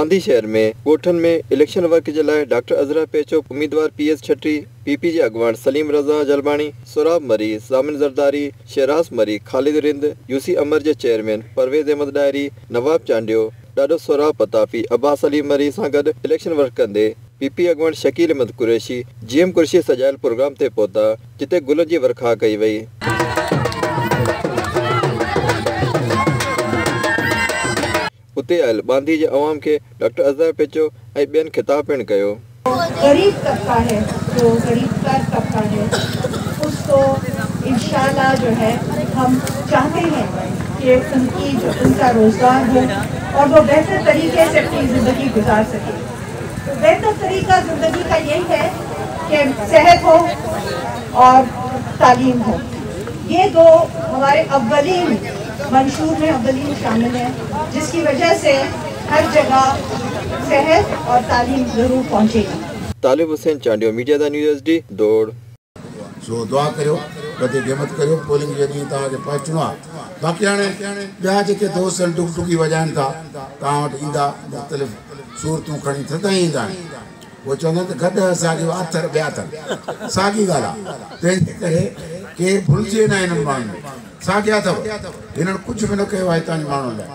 बांदी शहर में ॻोठनि में इलेक्शन वर्क जे लाइ डॉक्टर अज़रा पेचो, उम्मीदवार PS छटी, PP जे अॻवान सलीम रज़ा जलबाणी, सोराब मरी, ज़ामिन ज़रदारी, शहराज मरी, ख़ालिद रिंद, UC अमर जे चेयरमैन परवेज़ अहमद डायरी, नवाब चांडियो, ॾाढो सोराब पताफ़ी, अब्बास अली मरी सां गॾु इलेक्शन वर्क कंदे PP अॻवान शकील अहमद कुरैशी GM कुर्शी सजायल प्रोग्राम ते पहुता, जिते गुल जी वर्खा कई वई। उते आयल बांदी जे अवाम के डॉक्टर अज़रा पेचो ऐं ॿियनि खिताब पिण कयो। गरीब तबका है, जो गरीब का तबका है, उसको इंशाल्लाह जो है हम चाहते हैं कि उनका रोजगार हो और वो बेहतर तरीके से अपनी ज़िंदगी गुजार सके। तो बेहतर तरीका ज़िंदगी का यही है कि सेहत हो और तालीम हो। ये दो हमारे अव्वलीन मंशूर में अव्वलीन शामिल हैं, जिसकी वजह से हर जगह सेहत और तालीम जरूर पहुंचेगी। तालिब हुसैन चांडियो, मीडिया दा न्यूज़ SD दौड़। सो दुआ करियो, वधीक हिम्मत करियो, पोलिंग जे ॾींहुं तव्हांखे पहुचणो आहे। बाक़ी हाणे ॿिया जेके दोस्त आहिनि टुक टुकी वॼाइनि था, तव्हां वटि ईंदा मुख़्तलिफ़ सूरतूं खणी थदा ईंदा आहिनि। उहो चवंदा त गॾु साॻियो अथर ॿिया अथनि, साॻी ॻाल्हि आहे। तंहिंजे करे के भुलिजे न हिननि माण्हुनि, साॻिया अथव, हिननि कुझु बि न कयो आहे हितां जे माण्हुनि लाइ।